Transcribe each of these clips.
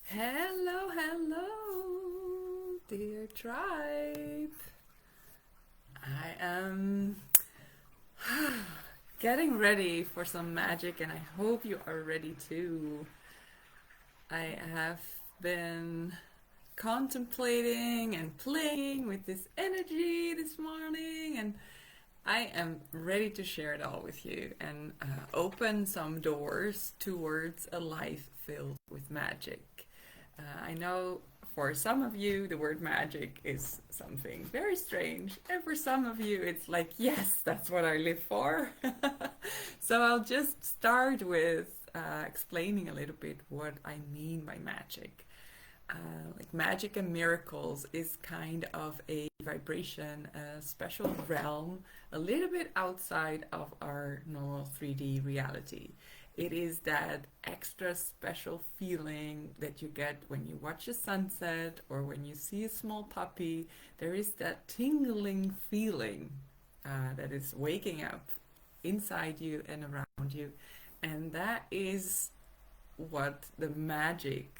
Hello, hello, dear tribe. I am getting ready for some magic, and I hope you are ready too. I have been contemplating and playing with this energy this morning, and I am ready to share it all with you and open some doors towards a life filled with magic. I know for some of you, the word magic is something very strange, and for some of you, it's like, yes, that's what I live for. So I'll just start with explaining a little bit what I mean by magic. Like magic and miracles is kind of a vibration, a special realm, a little bit outside of our normal 3D reality. It is that extra special feeling that you get when you watch a sunset or when you see a small puppy. There is that tingling feeling that is waking up inside you and around you. And that is what the magic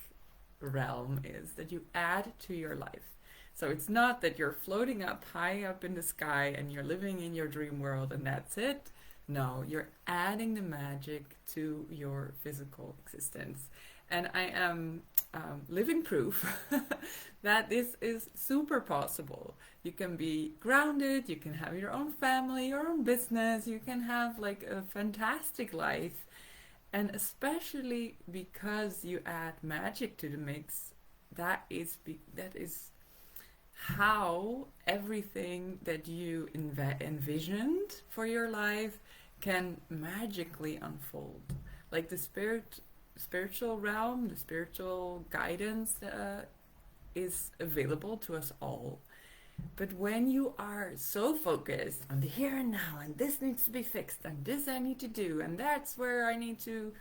realm is that you add to your life. So it's not that you're floating up high up in the sky and you're living in your dream world and that's it. No, you're adding the magic to your physical existence. And I am living proof that this is super possible. You can be grounded, you can have your own family, your own business, you can have like a fantastic life, and especially because you add magic to the mix, that is how everything that you envisioned for your life can magically unfold. Like the spiritual realm, the spiritual guidance is available to us all. But when you are so focused on the here and now, and this needs to be fixed, and this I need to do, and that's where I need to,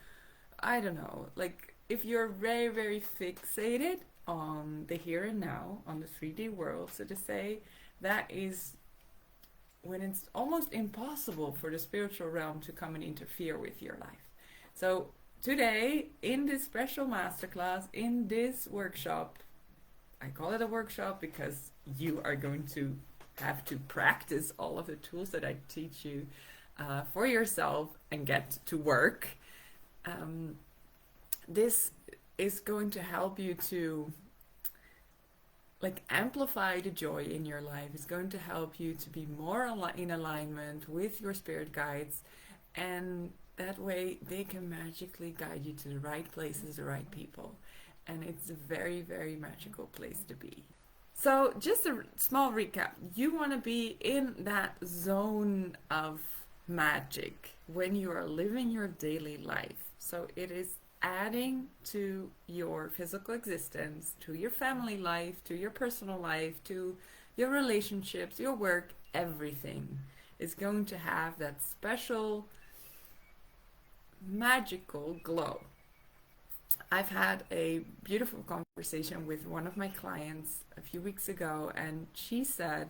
I don't know, like if you're very, very fixated on the here and now, on the 3D world, so to say, that is when it's almost impossible for the spiritual realm to come and interfere with your life. So today, in this special masterclass, in this workshop, I call it a workshop because you are going to have to practice all of the tools that I teach you for yourself and get to work. This is going to help you to like amplify the joy in your life. It's going to help you to be more in alignment with your spirit guides, and that way they can magically guide you to the right places, the right people. And it's a very, very magical place to be. So, just a small recap. You want to be in that zone of magic when you are living your daily life. So, it is adding to your physical existence, to your family life, to your personal life, to your relationships, your work, everything is going to have that special magical glow. I've had a beautiful conversation with one of my clients a few weeks ago, and she said,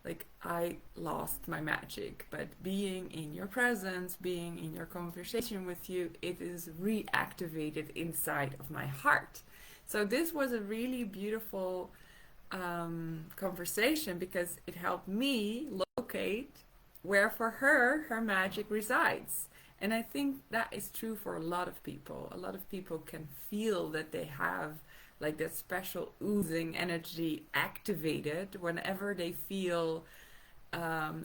like, I lost my magic, but being in your presence, being in your conversation with you, it is reactivated inside of my heart. So this was a really beautiful conversation because it helped me locate where for her magic resides. And I think that is true for a lot of people. A lot of people can feel that they have like that special oozing energy activated whenever they feel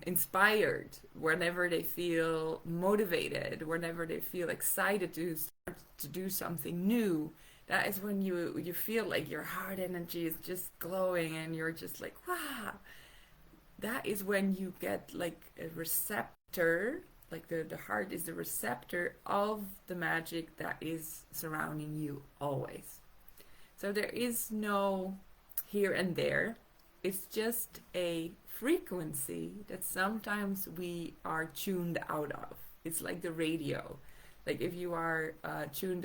inspired, whenever they feel motivated, whenever they feel excited to start to do something new. That is when you feel like your heart energy is just glowing and you're just like, wow. That is when you get like a receptor, like the heart is the receptor of the magic that is surrounding you always. So there is no here and there. It's just a frequency that sometimes we are tuned out of. It's like the radio. Like if you are tuned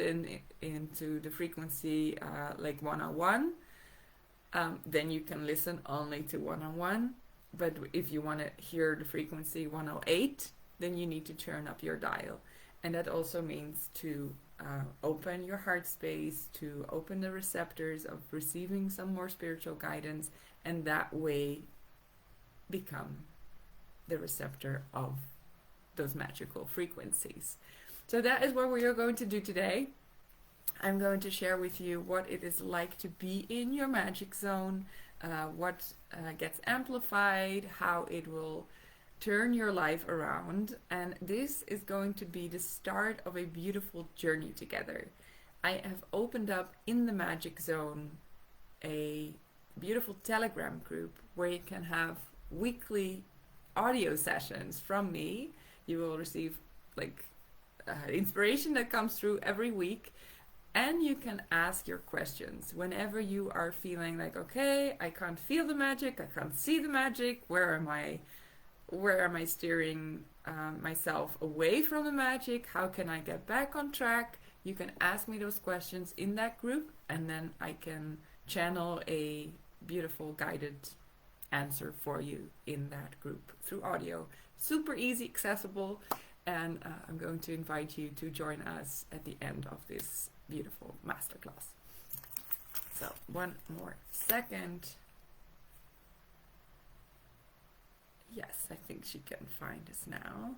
into the frequency like 101, then you can listen only to 101. But if you want to hear the frequency 108, then you need to turn up your dial. And that also means to open your heart space, to open the receptors of receiving some more spiritual guidance, and that way become the receptor of those magical frequencies. So that is what we are going to do today. I'm going to share with you what it is like to be in your magic zone, what gets amplified, how it will turn your life around, and this is going to be the start of a beautiful journey together. I have opened up in the magic zone a beautiful Telegram group where you can have weekly audio sessions from me. You will receive like inspiration that comes through every week, and you can ask your questions whenever you are feeling like, okay, I can't feel the magic, I can't see the magic, where am I steering myself away from the magic? How can I get back on track? You can ask me those questions in that group, and then I can channel a beautiful guided answer for you in that group through audio. Super easy, accessible, and I'm going to invite you to join us at the end of this beautiful masterclass. So one more second. Yes, I think she can find us now.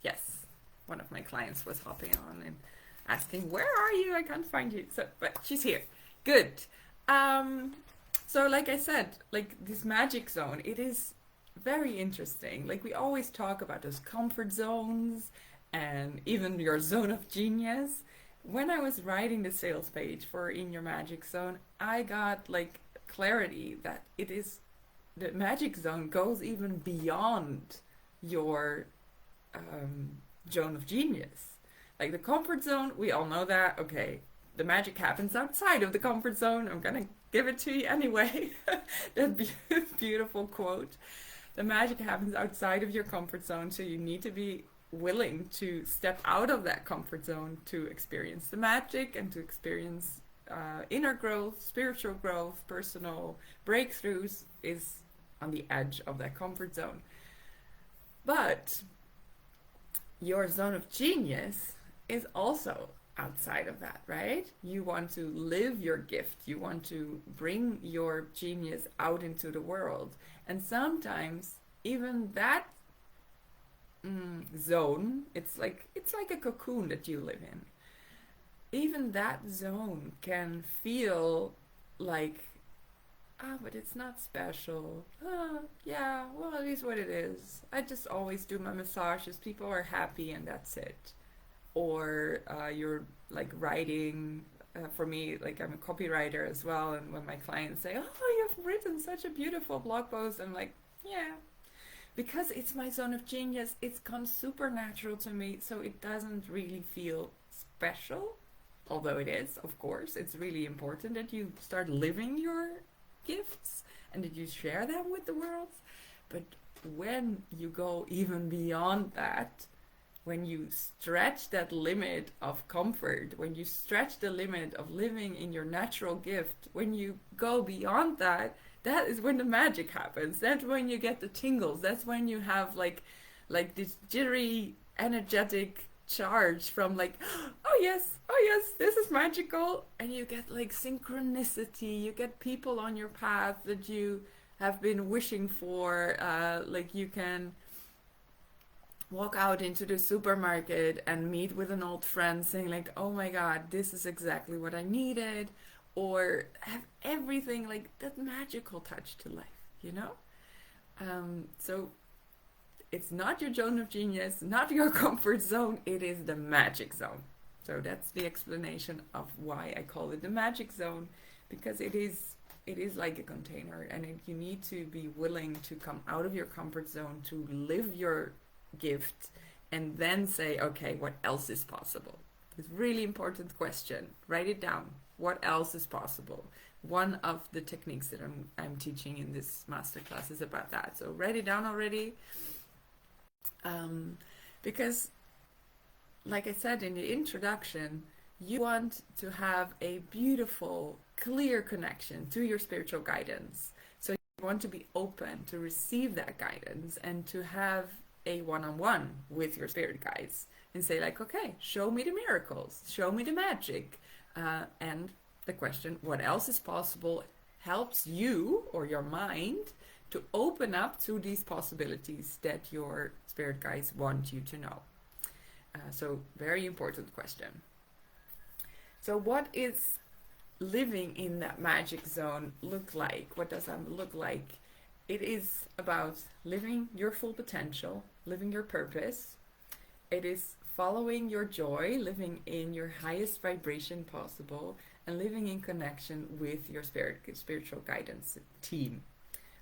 Yes, one of my clients was hopping on and asking, where are you? I can't find you. So, but she's here. Good. So like I said, like this magic zone, it is very interesting. Like we always talk about those comfort zones and even your zone of genius. When I was writing the sales page for In Your Magic Zone, I got like clarity that it is, the magic zone goes even beyond your zone of genius. Like the comfort zone, we all know that. Okay, the magic happens outside of the comfort zone. I'm gonna give it to you anyway. That beautiful quote. The magic happens outside of your comfort zone, so you need to be willing to step out of that comfort zone to experience the magic and to experience inner growth, spiritual growth, personal breakthroughs is on the edge of that comfort zone. But your zone of genius is also outside of that, right? You want to live your gift. You want to bring your genius out into the world. And sometimes even that zone, it's like a cocoon that you live in. Even that zone can feel like, but it's not special. Yeah, well, it is what it is. I just always do my massages. People are happy and that's it. Or you're like writing, for me, like I'm a copywriter as well. And when my clients say, oh, you've written such a beautiful blog post, I'm like, yeah. Because it's my zone of genius, it's gone supernatural to me. So it doesn't really feel special. Although it is, of course. It's really important that you start living your gifts and that you share them with the world. But when you go even beyond that, when you stretch that limit of comfort, when you stretch the limit of living in your natural gift, when you go beyond that, that is when the magic happens. That's when you get the tingles. That's when you have like this jittery, energetic charge from like, oh yes, this is magical. And you get like synchronicity. You get people on your path that you have been wishing for. Like you can walk out into the supermarket and meet with an old friend saying like, oh my God, this is exactly what I needed. Or have everything like that magical touch to life, you know? So it's not your zone of genius, not your comfort zone, it is the magic zone. So that's the explanation of why I call it the magic zone, because it is like a container, and you need to be willing to come out of your comfort zone to live your gift and then say, okay, what else is possible? It's a really important question. Write it down. What else is possible? One of the techniques that I'm teaching in this masterclass is about that. So write it down already. Because like I said in the introduction, you want to have a beautiful, clear connection to your spiritual guidance. So you want to be open to receive that guidance and to have a one-on-one with your spirit guides. and say like, okay, show me the miracles, show me the magic. And the question, what else is possible, helps you or your mind to open up to these possibilities that your spirit guides want you to know. So very important question. So what is living in that magic zone look like? What does that look like? It is about living your full potential, living your purpose. It is following your joy, living in your highest vibration possible, and living in connection with your spiritual guidance team.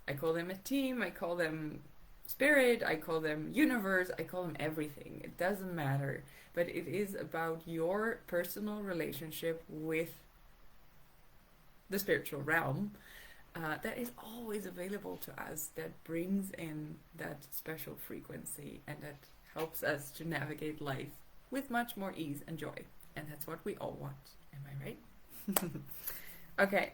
I call them a team, I call them spirit, I call them universe, I call them everything. It doesn't matter. But it is about your personal relationship with the spiritual realm that is always available to us, that brings in that special frequency and that helps us to navigate life with much more ease and joy. And that's what we all want. Am I right? Okay.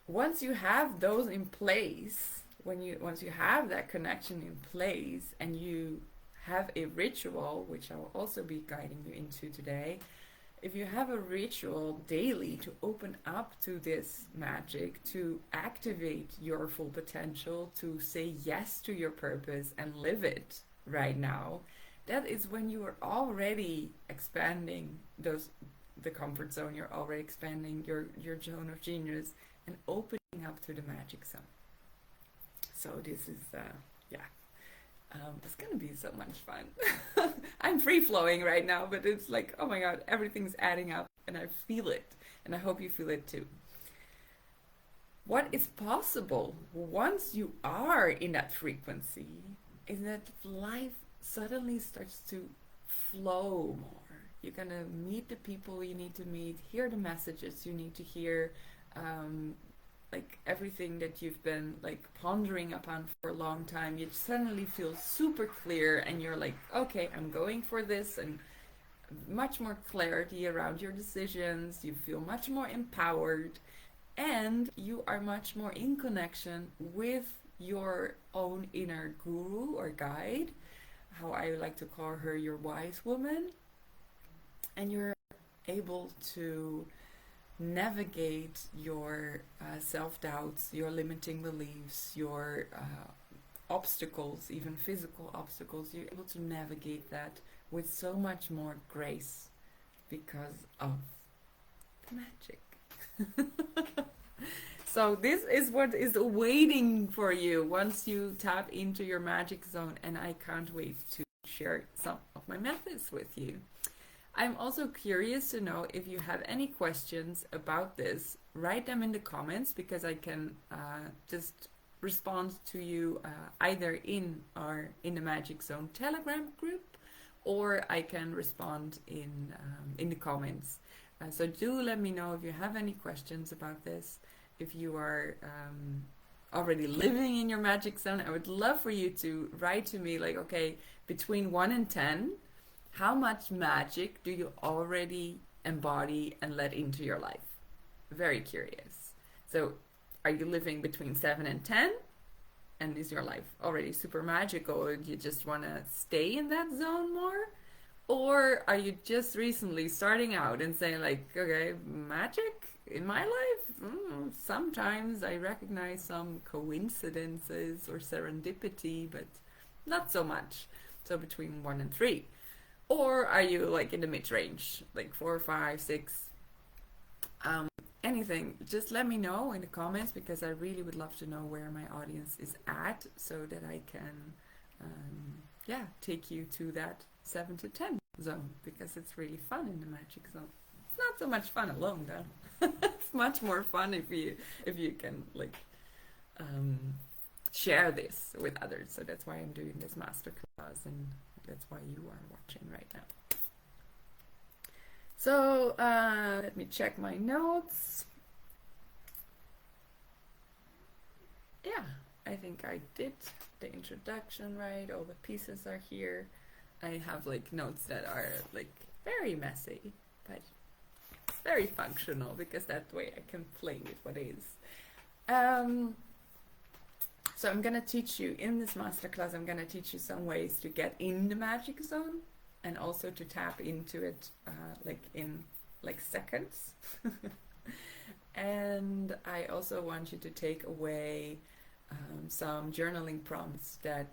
Once you have those in place, once you have that connection in place and you have a ritual, which I will also be guiding you into today, if you have a ritual daily to open up to this magic, to activate your full potential, to say yes to your purpose and live it right now, that is when you are already expanding the comfort zone, you're already expanding your zone of genius and opening up to the magic zone. So this is, it's gonna be so much fun. I'm free-flowing right now, but it's like, oh my god, everything's adding up and I feel it. And I hope you feel it too. What is possible once you are in that frequency is that life suddenly starts to flow more. You're gonna meet the people you need to meet, hear the messages you need to hear, like everything that you've been like pondering upon for a long time. You suddenly feel super clear and you're like, okay, I'm going for this, and much more clarity around your decisions. You feel much more empowered and you are much more in connection with your own inner guru or guide, how I like to call her, your wise woman. And you're able to navigate your self-doubts, your limiting beliefs, your obstacles, even physical obstacles. You're able to navigate that with so much more grace because of the magic. So this is what is waiting for you once you tap into your magic zone, and I can't wait to share some of my methods with you. I'm also curious to know if you have any questions about this. Write them in the comments, because I can just respond to you either in the Magic Zone Telegram group, or I can respond in the comments. So do let me know if you have any questions about this. If you are already living in your magic zone, I would love for you to write to me like, okay, between 1 and 10, how much magic do you already embody and let into your life? Very curious. So are you living between 7 and 10? And is your life already super magical, or do you just want to stay in that zone more? Or are you just recently starting out and saying like, okay, magic in my life? Sometimes I recognize some coincidences or serendipity, but not so much. So between 1 and 3. Or are you like in the mid-range, like 4, 5, 6? Anything, just let me know in the comments, because I really would love to know where my audience is at, so that I can take you to that 7 to 10 zone, because it's really fun in the magic zone. It's not so much fun alone though. It's much more fun if you can like share this with others. So that's why I'm doing this masterclass, and that's why you are watching right now. So let me check my notes. Yeah, I think I did the introduction right. All the pieces are here. I have like notes that are like very messy, but very functional, because that way I can play with what is. So I'm gonna teach you in this masterclass, I'm gonna teach you some ways to get in the magic zone, and also to tap into it like in like seconds. And I also want you to take away some journaling prompts that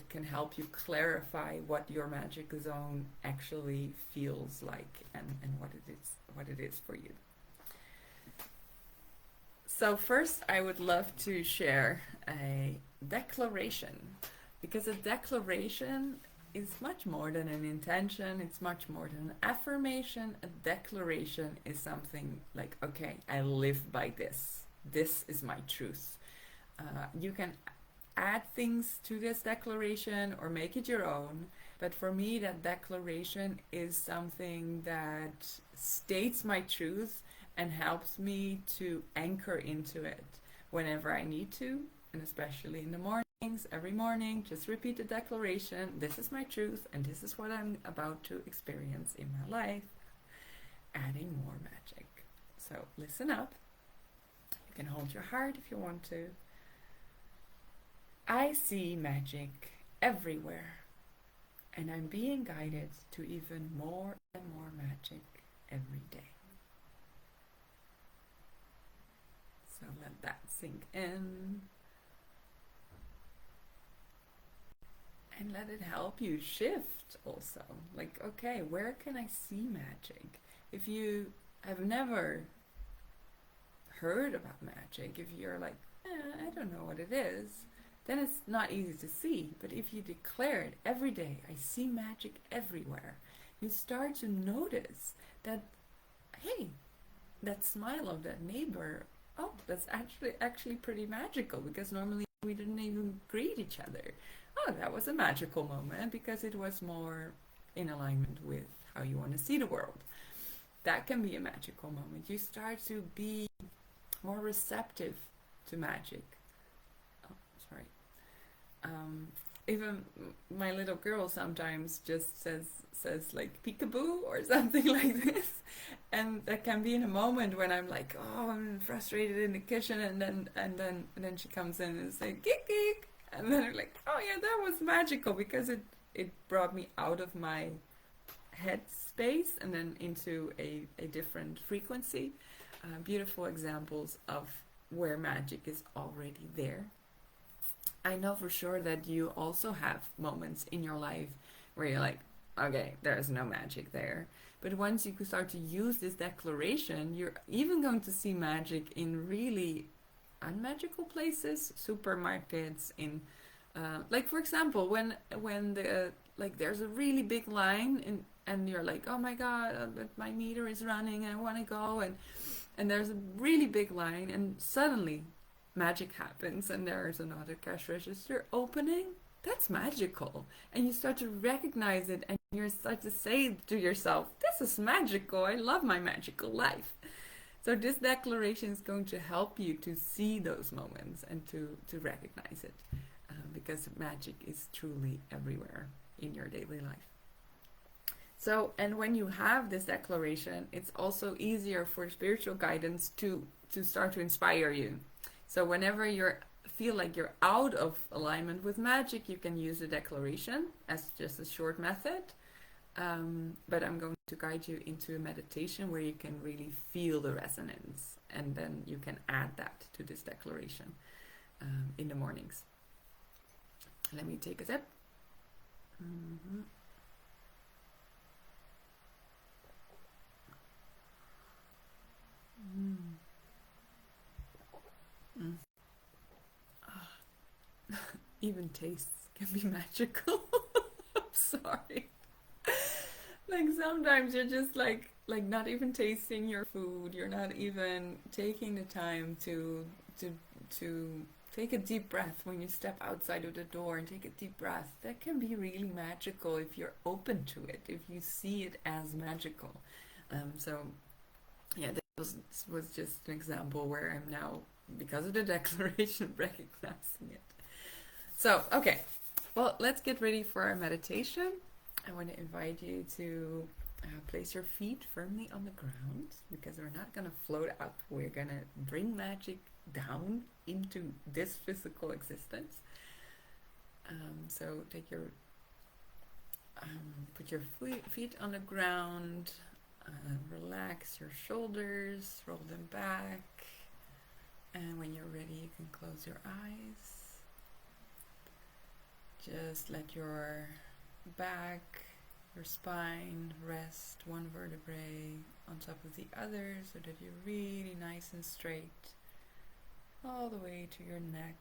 can help you clarify what your magic zone actually feels like, and what it is for you. So first, I would love to share a declaration, because a declaration is much more than an intention. It's much more than an affirmation. A declaration is something like, okay, I live by this. This is my truth. You can add things to this declaration or make it your own. But for me, that declaration is something that states my truth and helps me to anchor into it whenever I need to, and especially in the mornings. Every morning, just repeat the declaration. This is my truth, and this is what I'm about to experience in my life. Adding more magic. So listen up. You can hold your heart if you want to. I see magic everywhere, and I'm being guided to even more and more magic every day. So let that sink in. And let it help you shift also. Like, okay, where can I see magic? If you have never heard about magic, if you're like, I don't know what it is, then it's not easy to see. But if you declare it every day, I see magic everywhere, you start to notice that, hey, that smile of that neighbor, oh, that's actually pretty magical, because normally we didn't even greet each other. Oh, that was a magical moment because it was more in alignment with how you want to see the world. That can be a magical moment. You start to be more receptive to magic. Oh, sorry. Even my little girl sometimes just says like peekaboo or something like this, and that can be in a moment when I'm like, oh, I'm frustrated in the kitchen, and then she comes in and says geek geek, and then I'm like, oh yeah, that was magical, because it brought me out of my head space and then into a different frequency. Beautiful examples of where magic is already there. I know for sure that you also have moments in your life where you're like, okay, there's no magic there. But once you start to use this declaration, you're even going to see magic in really unmagical places, supermarkets, in like, for example, when the like there's a really big line, and you're like, oh my god, but my meter is running, I want to go, and there's a really big line, and suddenly magic happens, and there's another cash register opening. That's magical, and you start to recognize it, and you start to say to yourself, this is magical, I love my magical life. So this declaration is going to help you to see those moments and to recognize it, because magic is truly everywhere in your daily life. So, and when you have this declaration, it's also easier for spiritual guidance to start to inspire you. So whenever you feel like you're out of alignment with magic, you can use the declaration as just a short method. But I'm going to guide you into a meditation where you can really feel the resonance, and then you can add that to this declaration in the mornings. Let me take a sip. Mm-hmm. Mm. Mm. Oh. Even tastes can be magical. I'm sorry. Like sometimes you're just like not even tasting your food. You're not even taking the time to take a deep breath when you step outside of the door, and take a deep breath. That can be really magical if you're open to it, if you see it as magical. So yeah, this was just an example where I'm now, because of the declaration, recognizing it. So, okay, well, let's get ready for our meditation. I want to invite you to place your feet firmly on the ground, because we're not going to float up. We're going to bring magic down into this physical existence. So take your Put your feet on the ground. Relax your shoulders, roll them back. And when you're ready, you can close your eyes. Just let your back, your spine rest one vertebrae on top of the other so that you're really nice and straight all the way to your neck.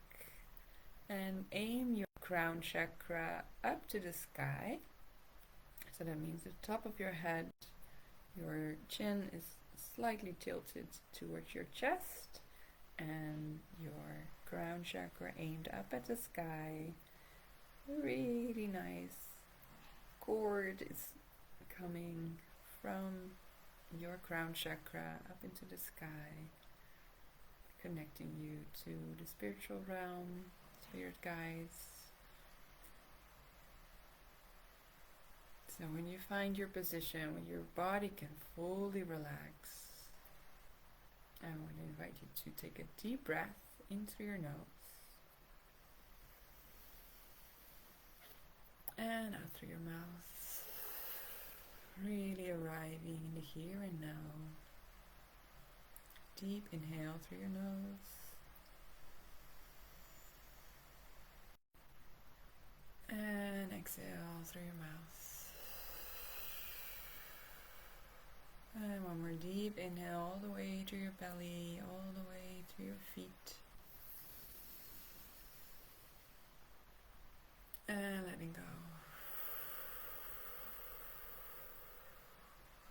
And aim your crown chakra up to the sky. So that means the top of your head, your chin is slightly tilted towards your chest, and your crown chakra aimed up at the sky. Really nice cord is coming from your crown chakra up into the sky, connecting you to the spiritual realm, spirit guides. So when you find your position, when your body can fully relax, I want to invite you to take a deep breath in through your nose and out through your mouth, really arriving in the here and now. Deep inhale through your nose and exhale through your mouth. And one more deep inhale all the way to your belly, all the way to your feet. And letting go.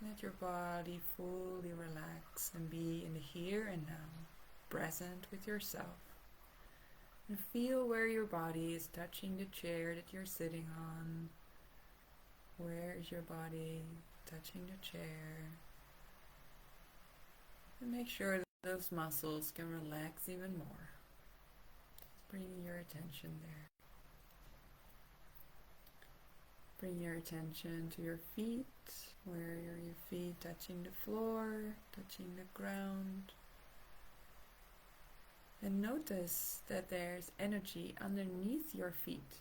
Let your body fully relax and be in the here and now, present with yourself. And feel where your body is touching the chair that you're sitting on. Where is your body touching the chair? And make sure that those muscles can relax even more. Just bring your attention there. Bring your attention to your feet. Where are your feet touching the floor, touching the ground? And notice that there's energy underneath your feet.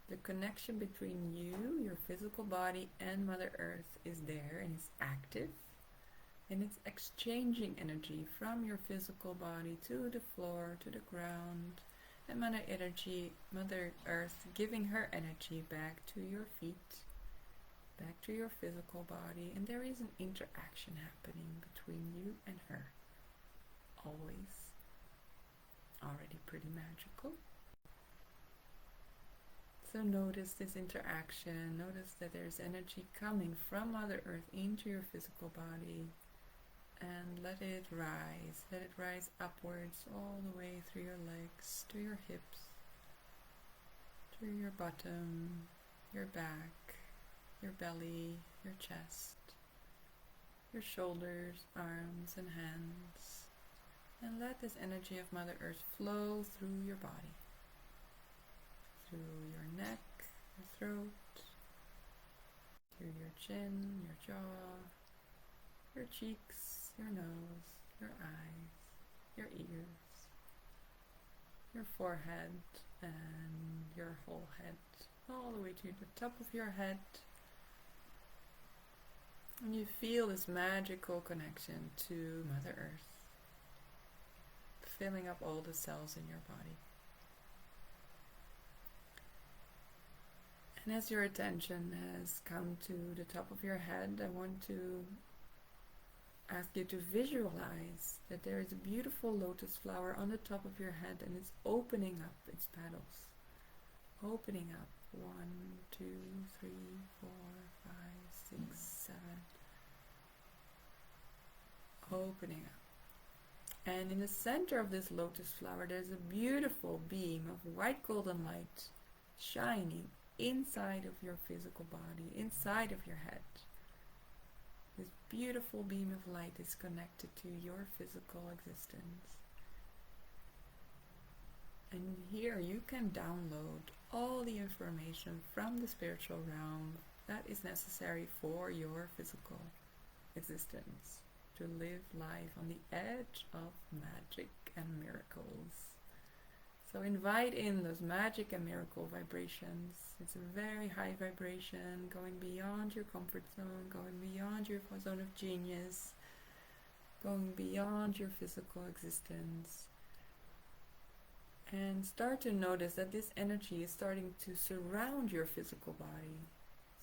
The connection between you, your physical body, and Mother Earth is there and is active. And it's exchanging energy from your physical body to the floor, to the ground. And Mother Earth giving her energy back to your feet, back to your physical body. And there is an interaction happening between you and her. Always. Already pretty magical. So notice this interaction. Notice that there's energy coming from Mother Earth into your physical body. And let it rise upwards all the way through your legs, to your hips, to your bottom, your back, your belly, your chest, your shoulders, arms and hands. And let this energy of Mother Earth flow through your body, through your neck, your throat, through your chin, your jaw, your cheeks, your nose, your eyes, your ears, your forehead, and your whole head, all the way to the top of your head. And you feel this magical connection to Mother Earth, filling up all the cells in your body. And as your attention has come to the top of your head, I want to ask you to visualize that there is a beautiful lotus flower on the top of your head, and it's opening up its petals. Opening up. 1, 2, 3, 4, 5, 6, 7. Opening up. And in the center of this lotus flower, there's a beautiful beam of white golden light shining inside of your physical body, inside of your head. This beautiful beam of light is connected to your physical existence. And here you can download all the information from the spiritual realm that is necessary for your physical existence, to live life on the edge of magic and miracles. So invite in those magic and miracle vibrations. It's a very high vibration, going beyond your comfort zone, going beyond your zone of genius, going beyond your physical existence. And start to notice that this energy is starting to surround your physical body.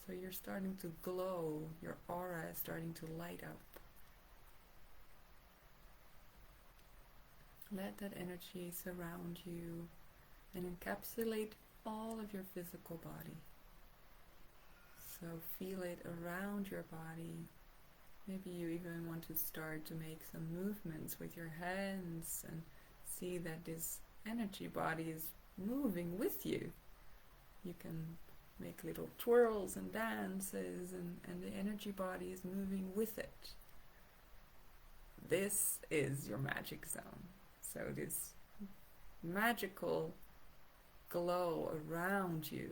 So you're starting to glow, your aura is starting to light up. Let that energy surround you and encapsulate all of your physical body. So feel it around your body. Maybe you even want to start to make some movements with your hands and see that this energy body is moving with you. You can make little twirls and dances, and the energy body is moving with it. This is your magic zone. So this magical glow around you,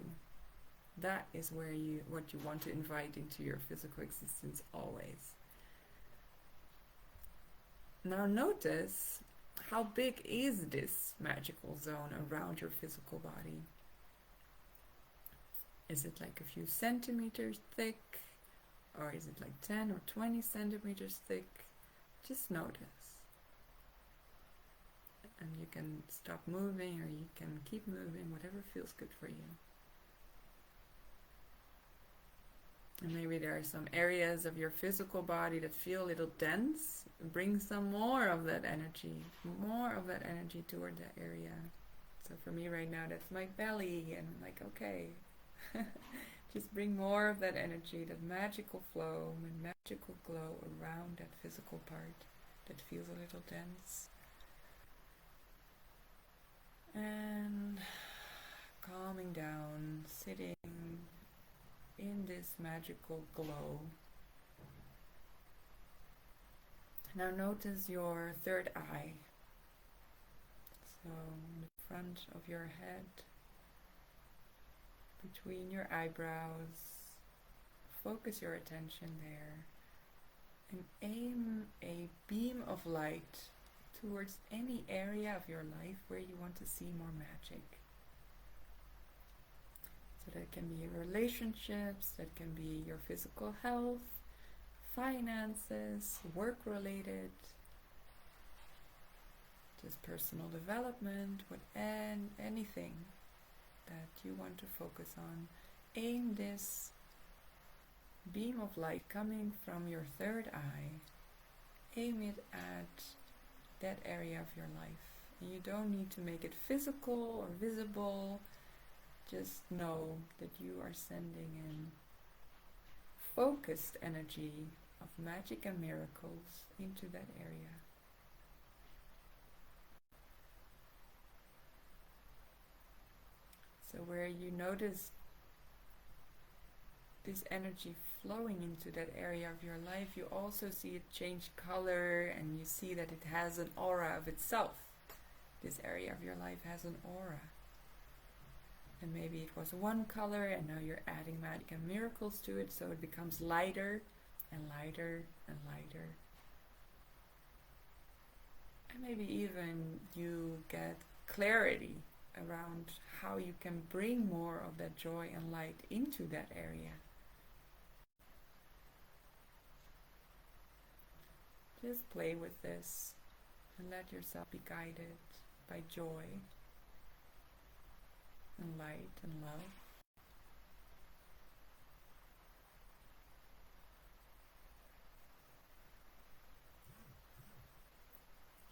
that is where what you want to invite into your physical existence always. Now notice, how big is this magical zone around your physical body? Is it like a few centimeters thick? Or is it like 10 or 20 centimeters thick? Just notice. And you can stop moving or you can keep moving, whatever feels good for you. And maybe there are some areas of your physical body that feel a little dense. Bring some more of that energy toward that area. So for me right now, that's my belly, and I'm like, okay, just bring more of that energy, that magical flow and magical glow around that physical part that feels a little dense. And calming down, sitting in this magical glow. Now notice your third eye. So in the front of your head, between your eyebrows, focus your attention there and aim a beam of light towards any area of your life where you want to see more magic. So that can be relationships, that can be your physical health, finances, work-related, just personal development, anything that you want to focus on. Aim this beam of light coming from your third eye, aim it at that area of your life. And you don't need to make it physical or visible. Just know that you are sending in focused energy of magic and miracles into that area. So where you notice this energy flowing into that area of your life, you also see it change color, and you see that it has an aura of itself. This area of your life has an aura. And maybe it was one color and now you're adding magic and miracles to it, so it becomes lighter and lighter and lighter. And maybe even you get clarity around how you can bring more of that joy and light into that area. Just play with this and let yourself be guided by joy and light and love.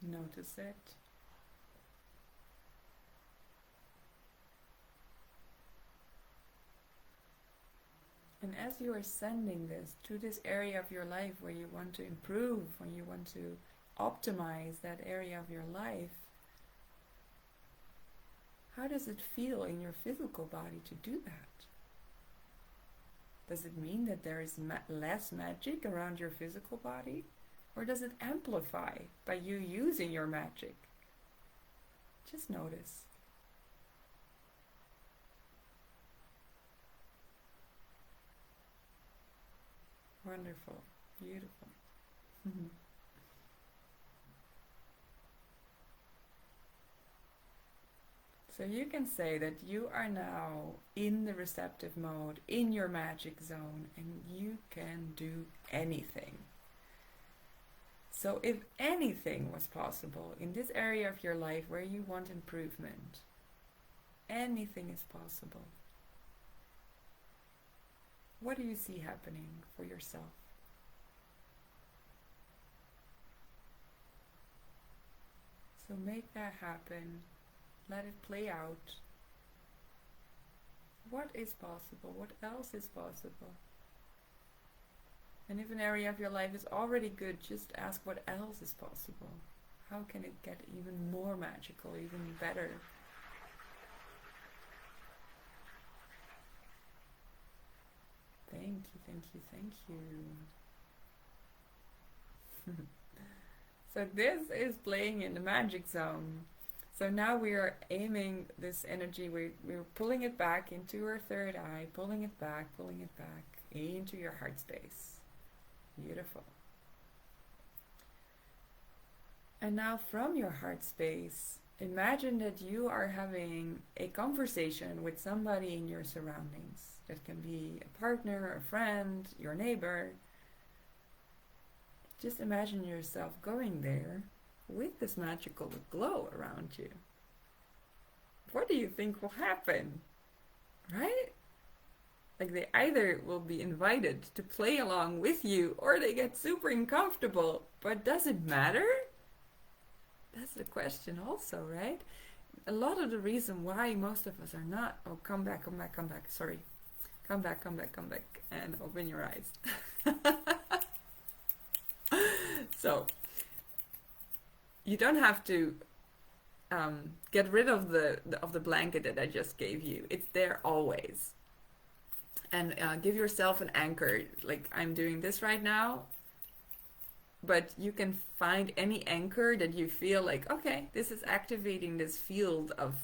Notice it. And as you are sending this to this area of your life where you want to improve, when you want to optimize that area of your life, how does it feel in your physical body to do that? Does it mean that there is less magic around your physical body? Or does it amplify by you using your magic? Just notice. Wonderful. Beautiful. So you can say that you are now in the receptive mode, in your magic zone, and you can do anything. So if anything was possible in this area of your life where you want improvement, anything is possible. What do you see happening for yourself? So make that happen. Let it play out. What is possible? What else is possible? And if an area of your life is already good, just ask what else is possible. How can it get even more magical, even better? Thank you, thank you, thank you. So this is playing in the magic zone. So now we are aiming this energy, we're pulling it back into your third eye, pulling it back into your heart space. Beautiful. And now from your heart space, imagine that you are having a conversation with somebody in your surroundings. That can be a partner, a friend, your neighbor. Just imagine yourself going there with this magical glow around you. What do you think will happen? Right? Like they either will be invited to play along with you or they get super uncomfortable. But does it matter? That's the question also, right? A lot of the reason why most of us are not, oh, come back, sorry. Come back, and open your eyes. So, you don't have to get rid of the blanket that I just gave you. It's there always. And give yourself an anchor. Like I'm doing this right now. But you can find any anchor that you feel like, okay, this is activating this field of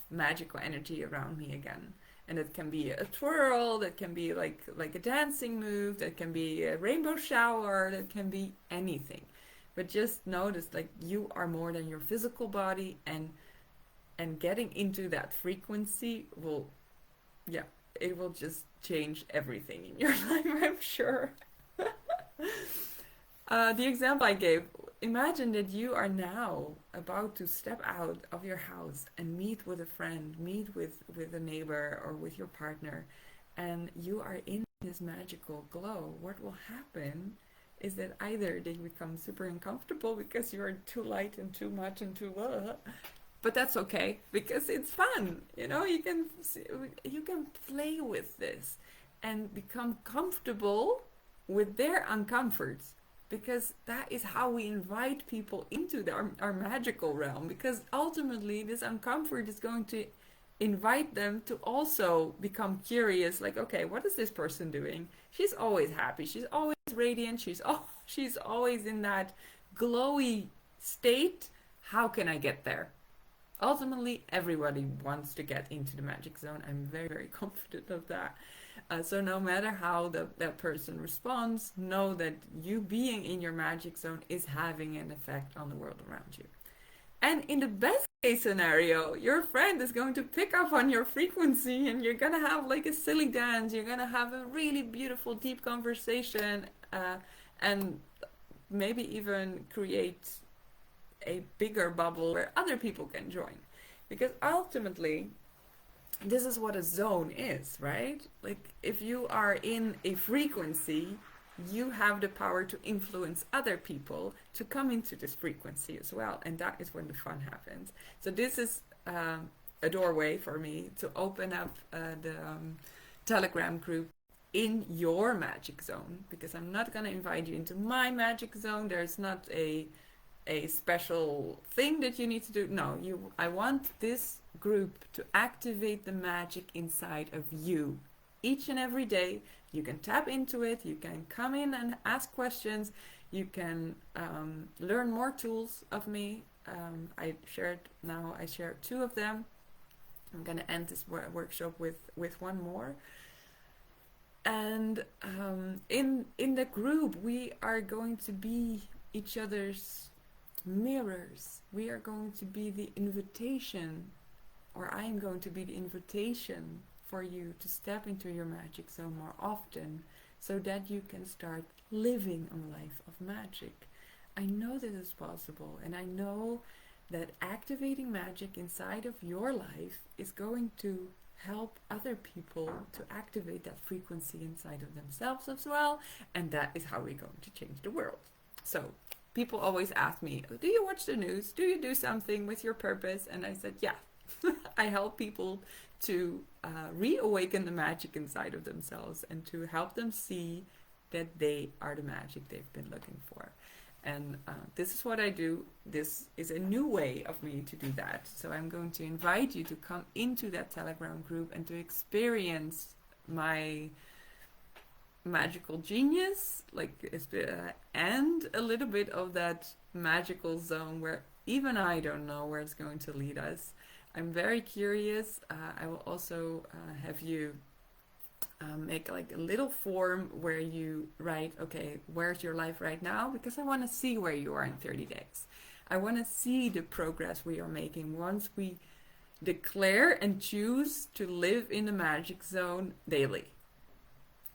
magical energy around me again. And it can be a twirl, that can be like a dancing move, that can be a rainbow shower, that can be anything. But just notice like you are more than your physical body, and getting into that frequency will, yeah, it will just change everything in your life, I'm sure. The example I gave, imagine that you are now about to step out of your house and meet with a friend, meet with a neighbor or with your partner, and you are in this magical glow. What will happen is that either they become super uncomfortable because you are too light and too much and too but that's okay because it's fun. You know, you can play with this and become comfortable with their uncomforts. Because that is how we invite people into our magical realm. Because ultimately, this uncomfort is going to invite them to also become curious. Like, okay, what is this person doing? She's always happy. She's always radiant. She's always in that glowy state. How can I get there? Ultimately, everybody wants to get into the magic zone. I'm very, very confident of that. So no matter how that person responds, know that you being in your magic zone is having an effect on the world around you. And in the best case scenario, your friend is going to pick up on your frequency and you're going to have like a silly dance. You're going to have a really beautiful, deep conversation and maybe even create a bigger bubble where other people can join. Because ultimately, this is what a zone is, right? Like if you are in a frequency, you have the power to influence other people to come into this frequency as well. And that is when the fun happens. So this is a doorway for me to open up the Telegram group in your magic zone, because I'm not going to invite you into my magic zone. There's not a special thing that you need to do. No, I want this group to activate the magic inside of you. Each and every day, you can tap into it, you can come in and ask questions, you can learn more tools of me. I shared 2 of them. I'm going to end this workshop with one more. And in the group, we are going to be each other's mirrors. We are going to be the invitation or I am going to be the invitation for you to step into your magic zone more often, so that you can start living a life of magic. I know this is possible, and I know that activating magic inside of your life is going to help other people to activate that frequency inside of themselves as well, and that is how we're going to change the world. So people always ask me, do you watch the news? Do you do something with your purpose? And I said, yeah. I help people to reawaken the magic inside of themselves and to help them see that they are the magic they've been looking for. And this is what I do. This is a new way of me to do that. So I'm going to invite you to come into that Telegram group and to experience my magical genius, and a little bit of that magical zone where even I don't know where it's going to lead us. I'm very curious. I will also have you make like a little form where you write, okay, where's your life right now? Because I want to see where you are in 30 days. I want to see the progress we are making once we declare and choose to live in the magic zone daily.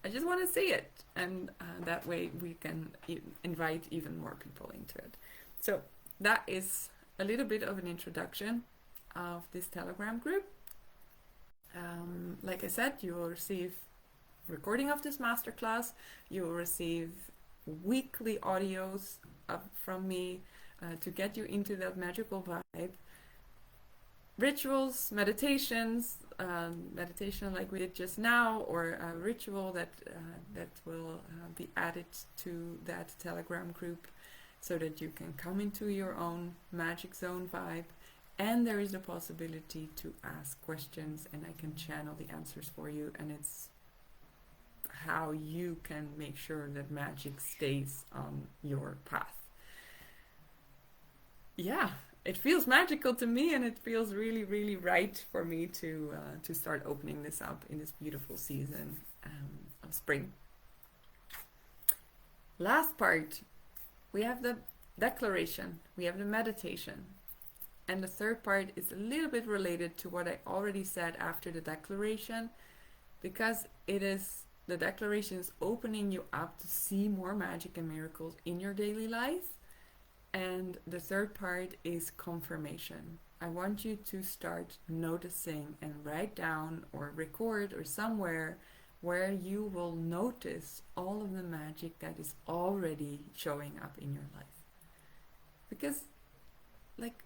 I just want to see it. And that way we can invite even more people into it. So that is a little bit of an introduction of this Telegram group. Like I said, you will receive recording of this masterclass. You will receive weekly audios from me to get you into that magical vibe. Rituals, meditations, meditation like we did just now, or a ritual that will be added to that Telegram group, so that you can come into your own magic zone vibe. And there is the possibility to ask questions, and I can channel the answers for you. And it's how you can make sure that magic stays on your path. Yeah, it feels magical to me, and it feels really, really right for me to start opening this up in this beautiful season of spring. Last part, we have the declaration, we have the meditation. And the third part is a little bit related to what I already said after the declaration, because the declaration is opening you up to see more magic and miracles in your daily life. And the third part is confirmation. I want you to start noticing and write down or record or somewhere where you will notice all of the magic that is already showing up in your life. Because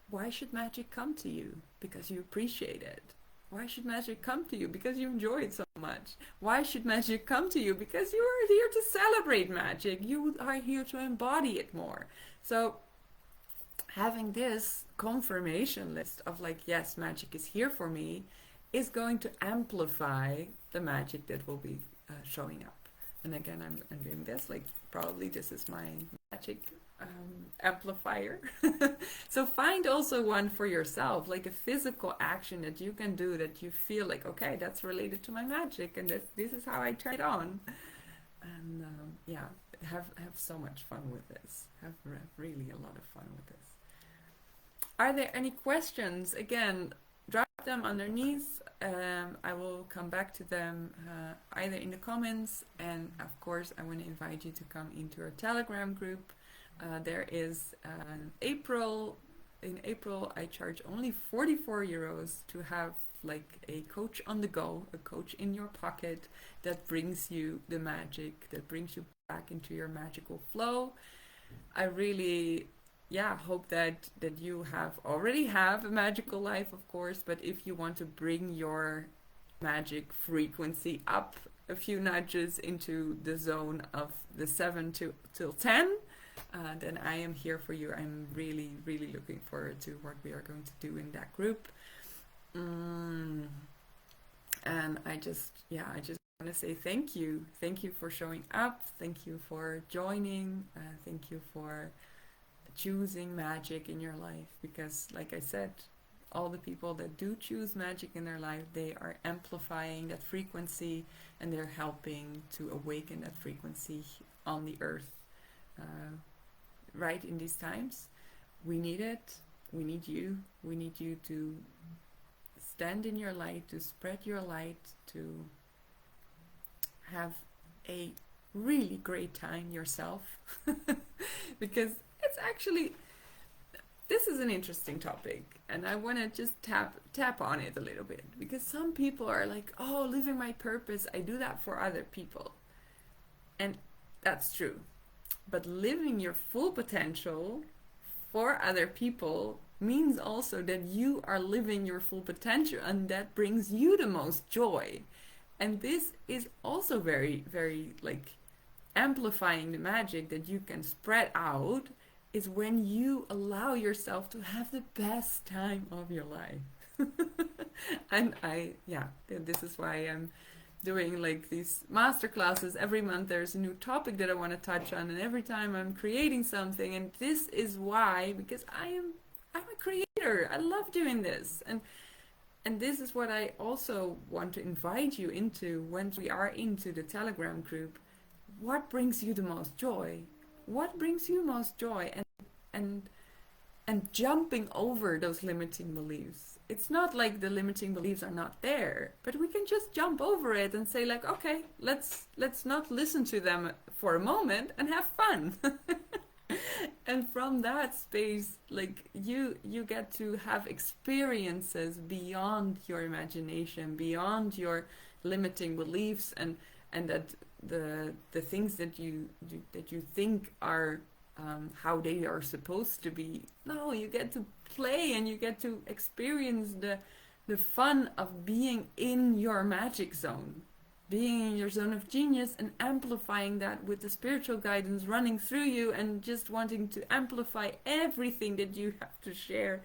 why should magic come to you? Because you appreciate it. Why should magic come to you? Because you enjoy it so much. Why should magic come to you? Because you are here to celebrate magic. You are here to embody it more. So having this confirmation list of yes, magic is here for me, is going to amplify the magic that will be showing up. And again, I'm doing this, probably this is my magic amplifier. So find also one for yourself, like a physical action that you can do that you feel okay, that's related to my magic, and this is how I turn it on. And have so much fun with this. Have really a lot of fun with this. Are there any questions? Again, drop them underneath. I will come back to them either in the comments, and of course I want to invite you to come into our Telegram group. There is in April I charge only 44 euros to have a coach on the go, a coach in your pocket that brings you the magic, that brings you back into your magical flow. I really hope that you already have a magical life, of course, but if you want to bring your magic frequency up a few nudges into the zone of the 7 till 10, then I am here for you. I'm really, really looking forward to what we are going to do in that group. And I just want to say thank you. Thank you for showing up. Thank you for joining. Thank you for choosing magic in your life, because like I said, all the people that do choose magic in their life, they are amplifying that frequency, and they're helping to awaken that frequency on the earth. Right in these times, we need it. We need you. We need you to stand in your light, to spread your light, to have a really great time yourself. Because it's actually, this is an interesting topic, and I want to just tap on it a little bit, because some people are like, oh, living my purpose, I do that for other people. And that's true. But living your full potential for other people means also that you are living your full potential, and that brings you the most joy. And this is also very, very like amplifying the magic that you can spread out, is when you allow yourself to have the best time of your life. And this is why I'm doing like these masterclasses. Every month there's a new topic that I want to touch on, and every time I'm creating something. And this is why, because I'm a creator. I love doing this. And this is what I also want to invite you into once we are into the Telegram group. What brings you the most joy? What brings you most joy? And jumping over those limiting beliefs. It's not like the limiting beliefs are not there, but we can just jump over it and say like, okay, let's not listen to them for a moment and have fun. And from that space, like you get to have experiences beyond your imagination, beyond your limiting beliefs, and that the things that you think are how they are supposed to be. No, you get to play, and you get to experience the fun of being in your magic zone, being in your zone of genius, and amplifying that with the spiritual guidance running through you, and just wanting to amplify everything that you have to share.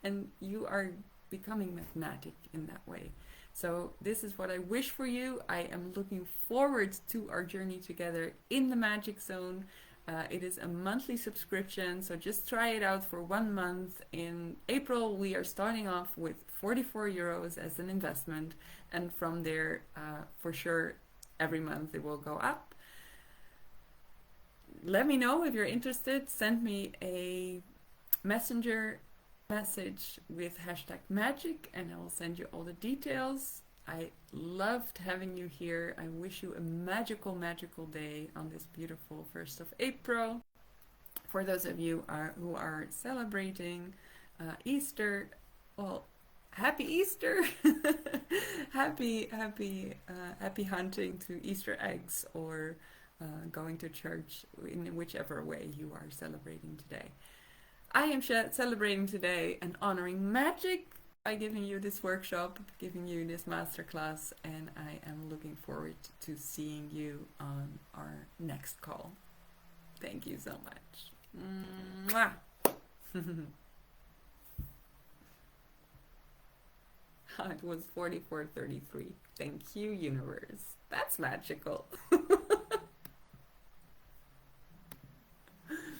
And you are becoming magnetic in that way. So this is what I wish for you. I am looking forward to our journey together in the magic zone. It is a monthly subscription, so just try it out for 1 month. In April, we are starting off with 44 euros as an investment, and from there, for sure, every month it will go up. Let me know if you're interested. Send me a messenger message with #magic, and I will send you all the details. I loved having you here. I wish you a magical, magical day on this beautiful 1st of April. For those of you who are celebrating Easter, well, happy Easter! happy hunting to Easter eggs, or going to church, in whichever way you are celebrating today. I am celebrating today and honoring magic by giving you this workshop, giving you this masterclass, and I am looking forward to seeing you on our next call. Thank you so much. Mwah! It was 44:33. Thank you, universe. That's magical.